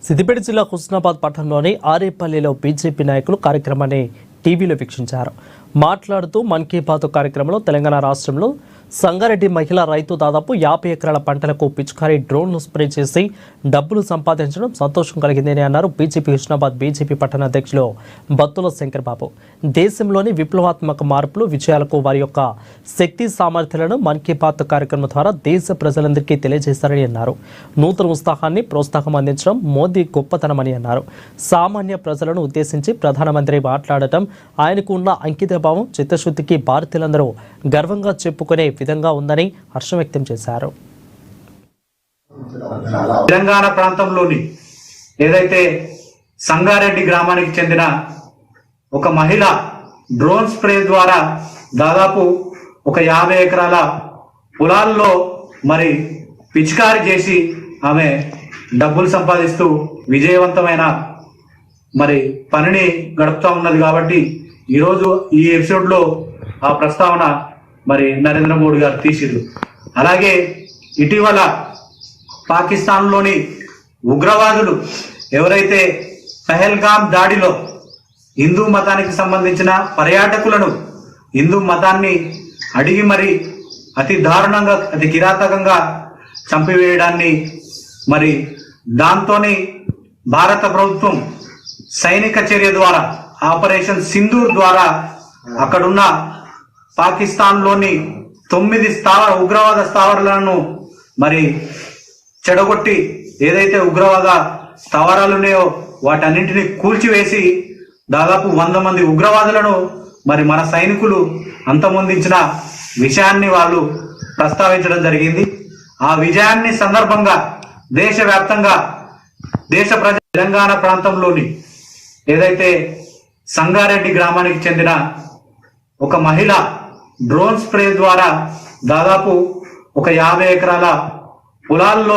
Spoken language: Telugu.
సిద్దిపేట జిల్లా హుస్నాబాద్ పట్టణంలోని ఆరేపల్లిలో బీజేపీ నాయకులు కార్యక్రమాన్ని టీవీలో వీక్షించారు. మాట్లాడుతూ మన్ కీ బాత్ కార్యక్రమంలో తెలంగాణ రాష్ట్రంలో సంగారెడ్డి మహిళా రైతు దాదాపు 50 ఎకరాల పంటలకు పిచికారీ డ్రోన్ను స్ప్రే చేసి డబ్బులు సంపాదించడం సంతోషం కలిగిందని అన్నారు. బీజేపీ హుస్నాబాద్ బీజేపీ పట్టణ అధ్యక్షులు బత్తుల శంకర్బాబు దేశంలోని విప్లవాత్మక మార్పులు విజయాలకు వారి యొక్క శక్తి సామర్థ్యాలను మన్ కీ బాత్ కార్యక్రమం ద్వారా దేశ ప్రజలందరికీ తెలియజేస్తారని అన్నారు. నూతన ఉత్సాహాన్ని ప్రోత్సాహం అందించడం మోదీ గొప్పతనమని అన్నారు. సామాన్య ప్రజలను ఉద్దేశించి ప్రధానమంత్రి మాట్లాడటం ఆయనకు ఉన్న అంకితభావం చిత్తశుద్ధికి భారతీయులందరూ గర్వంగా చెప్పుకునే విధంగా ఉందని హర్షం వ్యక్తం చేశారు. తెలంగాణ ప్రాంతంలోని ఏదైతే సంగారెడ్డి గ్రామానికి చెందిన ఒక మహిళ డ్రోన్ స్ప్రే ద్వారా దాదాపు ఒక 50 ఎకరాల పొలాల్లో మరి పిచికారి చేసి ఆమె డబ్బులు సంపాదిస్తూ విజయవంతమైన మరి పనిని గడుపుతా ఉన్నది. కాబట్టి ఈరోజు ఈ ఎపిసోడ్లో ఆ ప్రస్తావన మరి నరేంద్ర మోడీ గారు తీసిరు. అలాగే ఇటీవల పాకిస్తాన్లోని ఉగ్రవాదులు ఎవరైతే పహల్గామ్ దాడిలో హిందూ మతానికి సంబంధించిన పర్యాటకులను హిందూ మతాన్ని అడిగి మరి అతి దారుణంగా అతి కిరాతకంగా చంపివేయడాన్ని మరి దాంతోనే భారత ప్రభుత్వం సైనిక చర్య ద్వారా ఆపరేషన్ సింధూర్ ద్వారా అక్కడున్న పాకిస్తాన్లోని 9 ఉగ్రవాద స్థావరాలను మరి చెడగొట్టి ఏదైతే ఉగ్రవాద స్థావరాలు ఉన్నాయో వాటన్నింటినీ కూల్చివేసి దాదాపు 100 మంది ఉగ్రవాదులను మరి మన సైనికులు అంతమొందించిన విషయాన్ని వాళ్ళు ప్రస్తావించడం జరిగింది. ఆ విజయాన్ని సందర్భంగా దేశవ్యాప్తంగా తెలంగాణ ప్రాంతంలోని ఏదైతే సంగారెడ్డి గ్రామానికి చెందిన ఒక మహిళ డ్రోన్ స్ప్రే ద్వారా దాదాపు ఒక 50 ఎకరాల పొలాల్లో